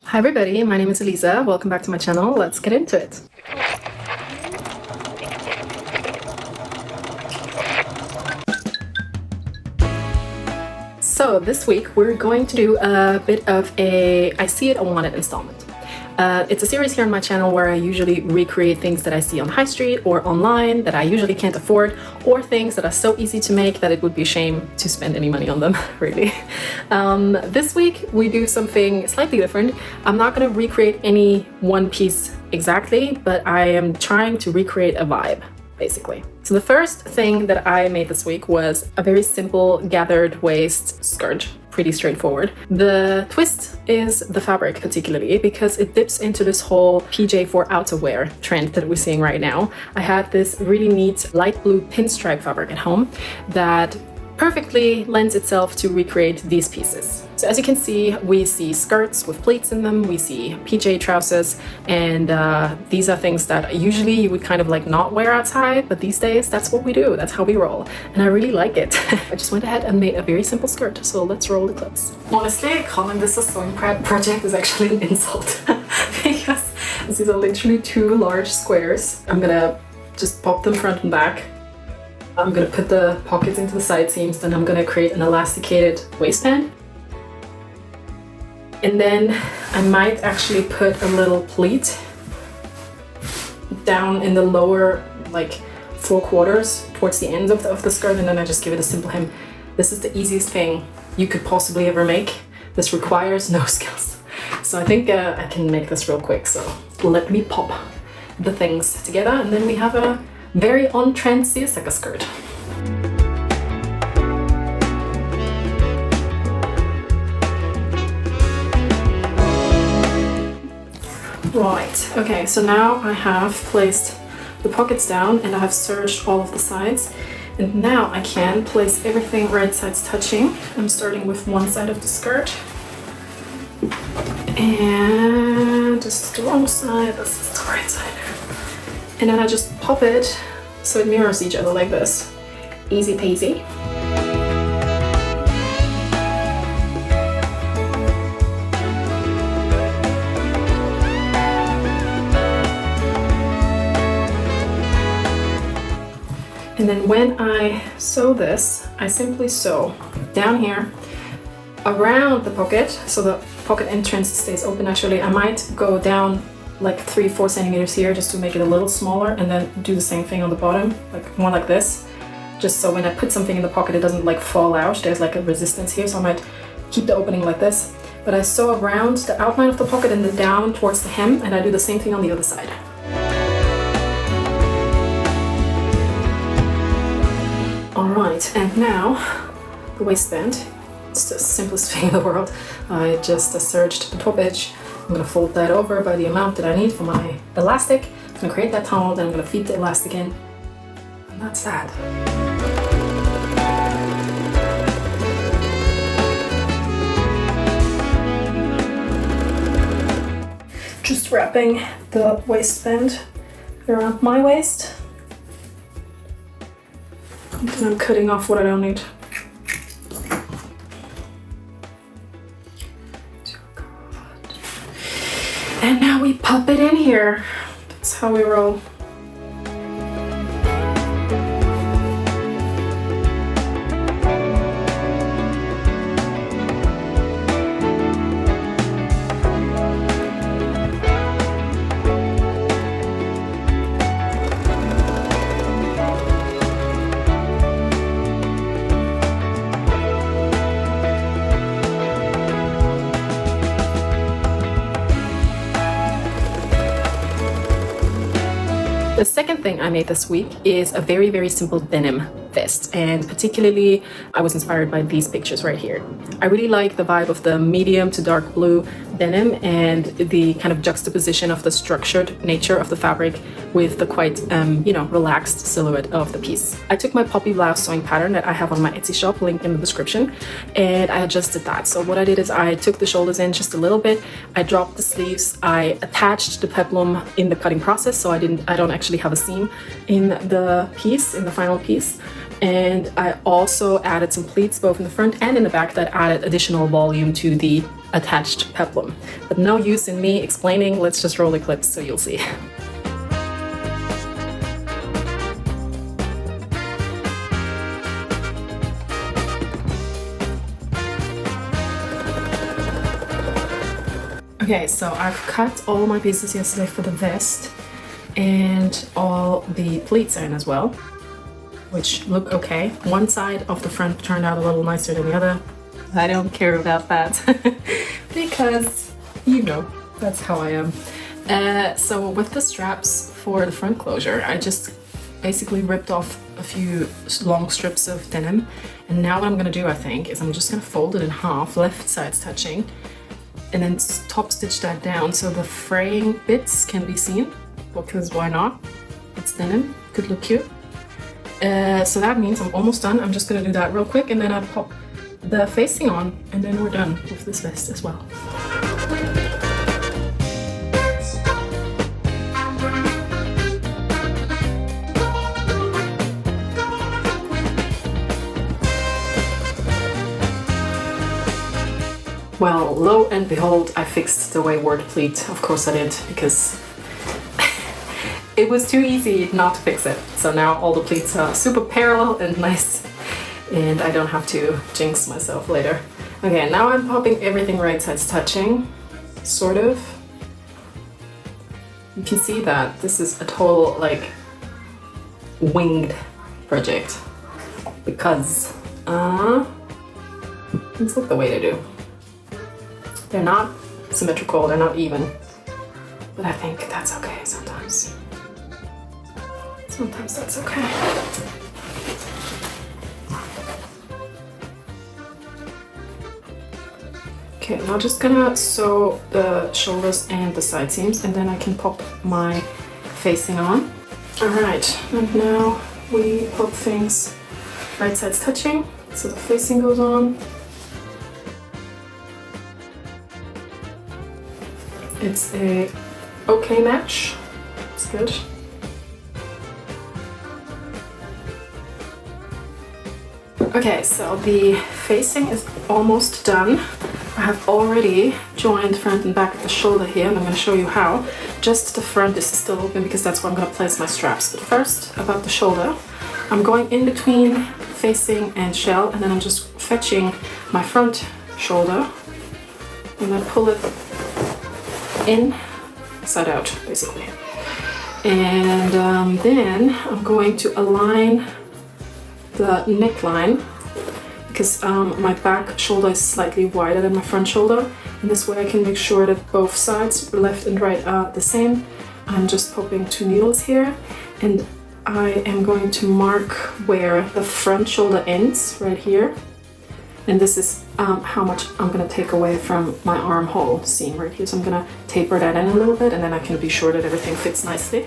Hi everybody, my name is Elisa. Welcome back to my channel. Let's get into it. So this week we're going to do a bit of a I See It, I Want It installment. It's a series here on my channel where I usually recreate things that I see on the high street or online that I usually can't afford, or things that are so easy to make that it would be a shame to spend any money on them, really. This week we do something slightly different. I'm not going to recreate any one piece exactly, but I am trying to recreate a vibe, basically. So the first thing that I made this week was a very simple gathered waist skirt. Pretty straightforward. The twist is the fabric, particularly because it dips into this whole PJ for outerwear trend that we're seeing right now. I had this really neat light blue pinstripe fabric at home that perfectly lends itself to recreate these pieces. So as you can see, we see skirts with pleats in them, we see PJ trousers, and these are things that usually you would kind of like not wear outside, but these days that's what we do, that's how we roll. And I really like it. I just went ahead and made a very simple skirt, so let's roll the clips. Honestly, calling this a sewing project is actually an insult because these are literally two large squares. I'm gonna just pop them front and back. I'm gonna put the pockets into the side seams, then I'm gonna create an elasticated waistband. And then I might actually put a little pleat down in the lower, like 4/4 towards the end of the skirt, and then I just give it a simple hem. This is the easiest thing you could possibly ever make. This requires no skills. So I think I can make this real quick. So let me pop the things together, and then we have a very on-trend seersucker skirt. Right, okay, so now I have placed the pockets down and I have serged all of the sides. And now I can place everything right sides touching. I'm starting with one side of the skirt. And this is the wrong side, this is the right side. And then I just pop it so it mirrors each other like this. Easy peasy. And then when I sew this, I simply sew down here around the pocket, so the pocket entrance stays open. Actually, I might go down like 3-4 centimeters here just to make it a little smaller, and then do the same thing on the bottom, like more like this, just so when I put something in the pocket it doesn't like fall out. There's like a resistance here, so I might keep the opening like this. But I sew around the outline of the pocket and then down towards the hem, and I do the same thing on the other side. Alright, and now the waistband. It's the simplest thing in the world. I just serged the top edge. I'm going to fold that over by the amount that I need for my elastic. I'm going to create that tunnel, then I'm going to feed the elastic in. And that's that. Just wrapping the waistband around my waist. And then I'm cutting off what I don't need. And now we pop it in here. That's how we roll. The second thing I made this week is a very, very simple denim vest, and particularly I was inspired by these pictures right here. I really like the vibe of the medium to dark blue denim and the kind of juxtaposition of the structured nature of the fabric with the quite, relaxed silhouette of the piece. I took my poppy blouse sewing pattern that I have on my Etsy shop, linked in the description, and I adjusted that. So what I did is I took the shoulders in just a little bit, I dropped the sleeves, I attached the peplum in the cutting process, so I don't actually have a seam in the piece, in the final piece. And I also added some pleats both in the front and in the back that added additional volume to the attached peplum. But no use in me explaining, let's just roll the clips so you'll see. Okay, so I've cut all my pieces yesterday for the vest, and all the pleats are in as well, which look okay. One side of the front turned out a little nicer than the other. I don't care about that because, you know, that's how I am. So with the straps for the front closure, I just basically ripped off a few long strips of denim. And now what I'm gonna do, I think, is I'm just gonna fold it in half, left sides touching, and then top stitch that down so the fraying bits can be seen, because why not? It's denim, could look cute. So that means I'm almost done. I'm just gonna do that real quick, and then I pop the facing on, and then we're done with this vest as well. Well, lo and behold, I fixed the wayward pleat. Of course I did, because it was too easy not to fix it. So now all the pleats are super parallel and nice, and I don't have to jinx myself later. Okay, now I'm popping everything right sides touching, sort of. You can see that this is a total, like, winged project, because it's like the way to do. They're not symmetrical, they're not even, but I think that's okay sometimes. Sometimes that's okay. Okay, now just gonna sew the shoulders and the side seams, and then I can pop my facing on. Alright, and now we pop things right sides touching, so the facing goes on. It's a okay match, it's good. Okay, so the facing is almost done. I have already joined front and back of the shoulder here, and I'm going to show you how. Just the front is still open because that's where I'm going to place my straps. But first, about the shoulder, I'm going in between facing and shell, and then I'm just fetching my front shoulder, and then pull it in, side out, basically. And then I'm going to align the neckline, because my back shoulder is slightly wider than my front shoulder, and this way I can make sure that both sides, left and right, are the same. I'm just popping 2 needles here, and I am going to mark where the front shoulder ends, right here. And this is how much I'm going to take away from my armhole seam right here. So I'm going to taper that in a little bit, and then I can be sure that everything fits nicely.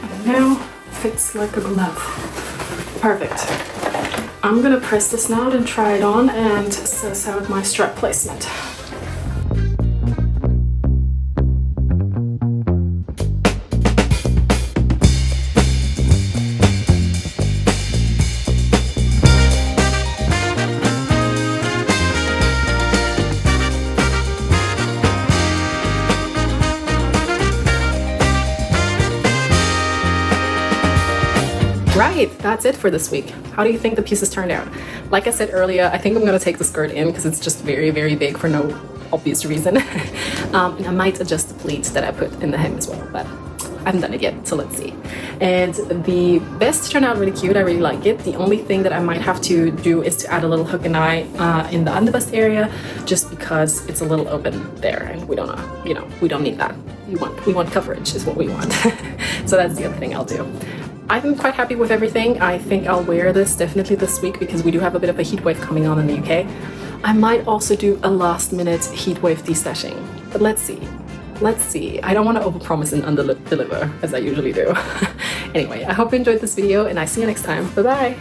And now fits like a glove. Perfect. I'm gonna press this now and try it on and suss out my strap placement. Right, that's it for this week. How do you think the pieces turned out? Like I said earlier, I think I'm gonna take the skirt in because it's just very, very big for no obvious reason. And I might adjust the pleats that I put in the hem as well, but I haven't done it yet, so let's see. And the vest turned out really cute. I really like it. The only thing that I might have to do is to add a little hook and eye in the underbust area, just because it's a little open there, and we don't know, you know, we don't need that. We want coverage is what we want. So that's the other thing I'll do. I'm quite happy with everything. I think I'll wear this definitely this week because we do have a bit of a heat wave coming on in the UK. I might also do a last minute heat wave destashing, but let's see. Let's see. I don't want to overpromise and underdeliver as I usually do. Anyway, I hope you enjoyed this video, and I see you next time. Bye bye.